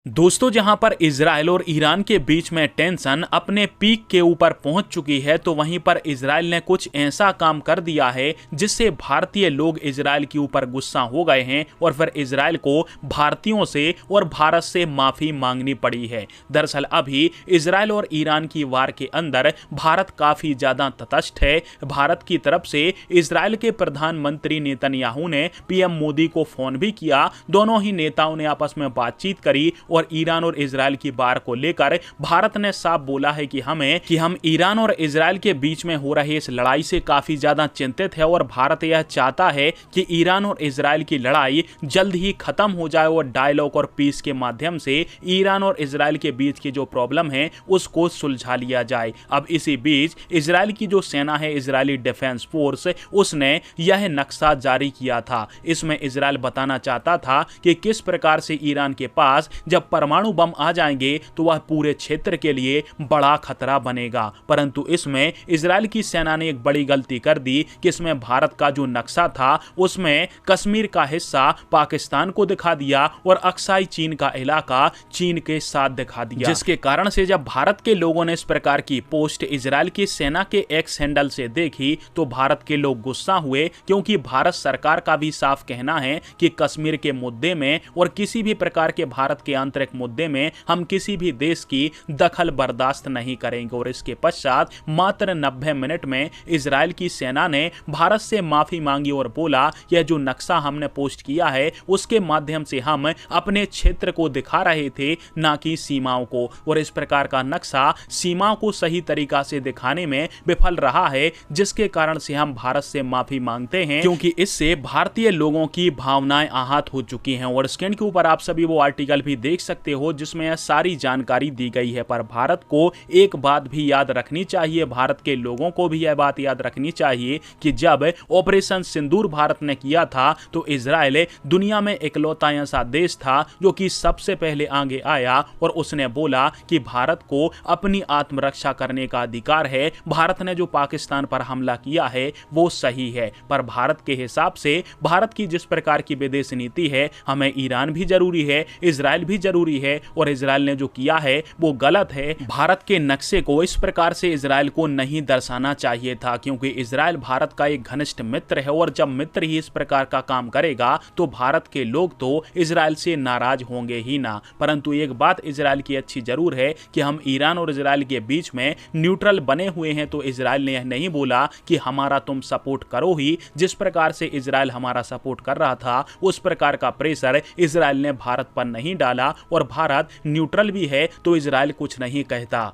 दोस्तों, जहां पर इजराइल और ईरान के बीच में टेंशन अपने पीक के ऊपर पहुंच चुकी है, तो वहीं पर इजराइल ने कुछ ऐसा काम कर दिया है जिससे भारतीय लोग इजराइल के ऊपर गुस्सा हो गए हैं और फिर इजराइल को भारतीयों से और भारत से माफी मांगनी पड़ी है। दरअसल अभी इजराइल और ईरान की वार के अंदर भारत काफी ज्यादा तटस्थ है। भारत की तरफ से इजराइल के प्रधानमंत्री नेतन्याहू ने पीएम मोदी को फोन भी किया। दोनों ही नेताओं ने आपस में बातचीत करी और ईरान और इजराइल की वार को लेकर भारत ने साफ बोला है कि हम ईरान और इजराइल के बीच में हो रही इस लड़ाई से काफी ज्यादा चिंतित है और भारत यह चाहता है कि ईरान और इजराइल की लड़ाई जल्द ही खत्म हो जाए और डायलॉग और पीस के माध्यम से ईरान और इजराइल के बीच की जो प्रॉब्लम है उसको सुलझा लिया जाए। अब इसी बीच इजराइल की जो सेना है, इजरायली डिफेंस फोर्स, उसने यह नक्शा जारी किया था। इसमें इजराइल बताना चाहता था कि किस प्रकार से ईरान के पास जब परमाणु बम आ जाएंगे तो वह पूरे क्षेत्र के लिए बड़ा खतरा बनेगा। परंतु इसमें इजराइल की सेना ने एक बड़ी गलती कर दी कि इसमें भारत का जो नक्शा था उसमें कश्मीर का हिस्सा पाकिस्तान को दिखा दिया और अक्साई चीन का इलाका चीन के साथ दिखा दिया, जिसके कारण से जब भारत के लोगों ने इस प्रकार की पोस्ट इजराइल की सेना के एक्स हैंडल से देखी तो भारत के लोग गुस्सा हुए, क्योंकि भारत सरकार का भी साफ कहना है कि कश्मीर के मुद्दे में और किसी भी प्रकार के भारत के आंतरिक मुद्दे में हम किसी भी देश की दखल बर्दाश्त नहीं करेंगे। और इसके पश्चात मात्र 90 मिनट में इजराइल की सेना ने भारत से माफी मांगी और बोला, यह जो नक्शा हमने पोस्ट किया है उसके माध्यम से हम अपने क्षेत्र को दिखा रहे थे, ना कि सीमाओं को। और इस प्रकार का नक्शा सीमाओं को सही तरीका से दिखाने में विफल रहा है, जिसके कारण से हम भारत से माफी मांगते हैं, क्योंकि इससे भारतीय लोगों की भावनाएं आहत हो चुकी हैं। और स्क्रीन के ऊपर आप सभी वो आर्टिकल भी देख सकते हो जिसमें यह सारी जानकारी दी गई है। पर भारत को एक बात भी याद रखनी चाहिए, भारत के लोगों को भी यह बात याद रखनी चाहिए कि जब ऑपरेशन सिंदूर भारत ने किया था तो इजराइल दुनिया में इकलौता ऐसा देश था जो कि सबसे पहले आगे आया और उसने बोला कि भारत को अपनी आत्मरक्षा करने का अधिकार है। भारत ने जो पाकिस्तान पर हमला किया है वो सही है, पर भारत के हिसाब से भारत की जिस प्रकार की विदेश नीति है, हमें ईरान भी जरूरी है, इजराइल भी जरूरी है और इजराइल ने जो किया है वो गलत है। भारत के नक्शे को इस प्रकार से इजराइल को नहीं दर्शाना चाहिए था, क्योंकि इजराइल भारत का एक घनिष्ठ मित्र है और जब मित्र ही इस प्रकार का काम करेगा तो भारत के लोग तो इजराइल से नाराज होंगे ही ना। परंतु एक बात इजराइल की अच्छी जरूर है कि हम ईरान और इजराइल के बीच में न्यूट्रल बने हुए हैं, तो इजराइल ने यह नहीं बोला कि हमारा तुम सपोर्ट करो ही। जिस प्रकार से इजराइल हमारा सपोर्ट कर रहा था उस प्रकार का प्रेशर इजराइल ने भारत पर नहीं डाला और भारत न्यूट्रल भी है तो इजराइल कुछ नहीं कहता।